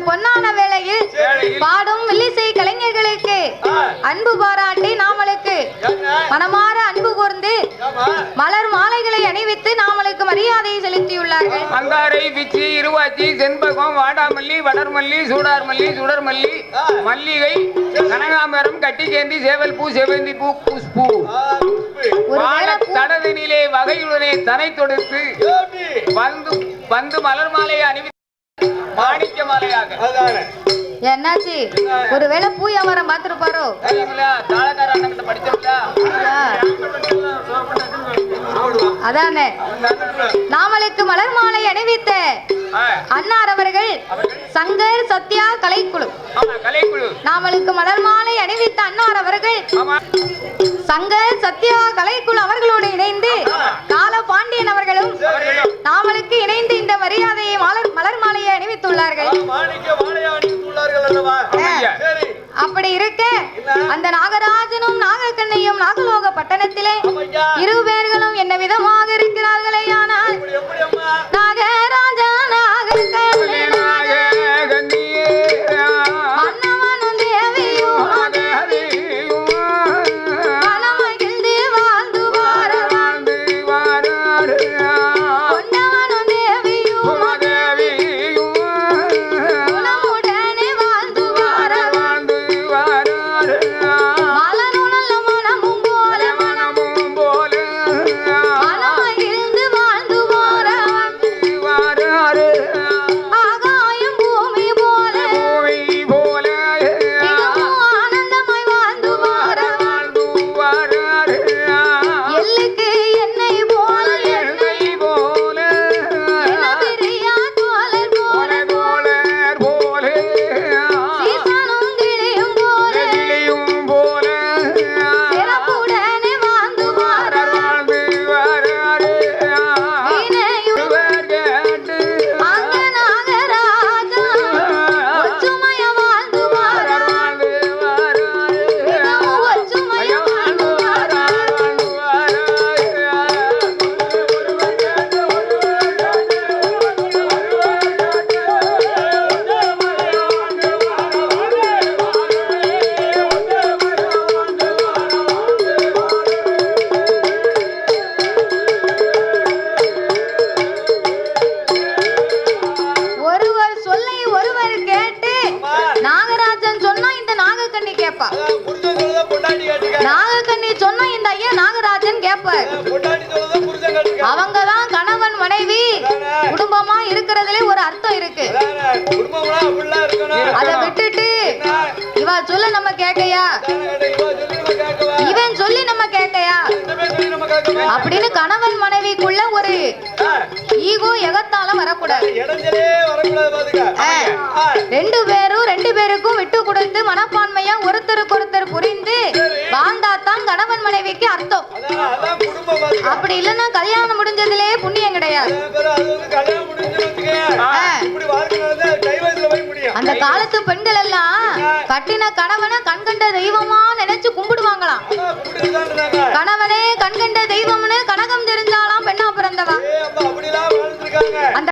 பொன்னான வேளையில் பாடும் மெல்லிசை கலைஞர்களுக்கு அன்பு பாராட்டி நாமளுக்கு மனமாற அன்பு கூர்ந்து மலர் மாலைகளை அணிவித்து நாமளுக்கு மரியாதையை செலுத்தியுள்ளார்கள். மந்தாரை, பிச்சி, இருவாச்சி, செண்பகம், வாடாமல்லி, வடர்மல்லி, சூடார்மல்லி, சுடர்மல்லி, மல்லிகை, கனகாம்பரம், கட்டிச்சேந்தி, சேவல் பூ, செவந்தி பூ, குஷ்பூ தடவினிலே வகையுடனே தனை தொடுத்து வந்து மலர் மாலையை அணிவித்து மாணிக்க மாலையாக. என்னாச்சு? ஒருவேளை பூ வியாபாரம் பார்த்திருப்பாரோ? அதானே நாமளுக்கு மலர் மாலை அணிவித்த அன்னார் அவர்கள் சங்கர் சத்யா கலைக்குழு. நாமளுக்கு மலர் மாலை அணிவித்த அன்னார் அவர்கள் சங்கர் சத்யா கலைக்குழு அவர்களோடு இணைந்து கால பாண்டியன் அவர்களும் நாமளுக்கு இணைந்து இந்த மரியாதையை மலர் மாலையை அணிவித்துள்ளார்கள். அப்படி இருக்க அந்த நாகராஜனும் நாகக்கண்ணையும் நாகலோக பட்டணத்திலே இரு பேர்களும் என்ன விதமாக இருக்கிறார்களே. ஆனால் நாகராஜா நாகக்கண்ணை மன்னவனும் தேவியும் மனமகிழ்ந்து வாழ்ந்து கொண்டவனும் தேவியும் குணமுடனே வாழ்ந்து மலருள்ள மனமும் போல மனமகிழ்ந்து வாழ்ந்து ஆகாயம் பூமி போல மிகவும் ஆனந்தமாய் வாழ்ந்து எல்லுக்கு என்னை போல பிரியா தோழர் போல சீசனும் கிளியும் போல சிறப்புடனே வாழ்ந்து அங்க நாகராஜா ஒற்றுமைய வாழ்ந்து ஒற்றுமைய வாழ்ந்து ஒருவர் சொல்லை ஒருவர் கேட்டு நாகராஜன் சொன்னா இந்த நாகக்கண்ணி கேட்பா, நாகக்கண்ணி சொன்னா இந்த ஐயா நாகராஜன் கேட்பார். அவங்கதான் கணவன் மனைவி குடும்பமா இருக்கிறதுல ஒரு அர்த்தம் இருக்கு. அதை விட்டுட்டு இவ சொல்ல நம்ம கேட்கையா, இவன் சொல்லி நம்ம கேட்கையா அப்படின்னு கணவன் மனைவிக்குள்ள ஒரு ஈகோ எகத்தால வரக்கூடாது. ரெண்டு பேருக்கும் விட்டு கொடுத்து மனப்பான்மையா ஒருத்தருக்கு ஒருத்தர் புரிந்து வாழ்ந்தாத்தான் கணவன் மனைவிக்கு அர்த்தம். அப்படி இல்லைன்னா கல்யாணம் முடிஞ்சதுலே புண்ணியம் கிடையாது. அந்த காலத்து பெண்கள் எல்லாம் கட்டின கணவனை கண்கண்ட தெய்வமா நினைச்சு கும்பிடுவாங்களாம். கணவனே கண்கண்ட தெய்வம்னு கனகம் தெரிஞ்சாலாம் பெண்ணா பிறந்தவா. அந்த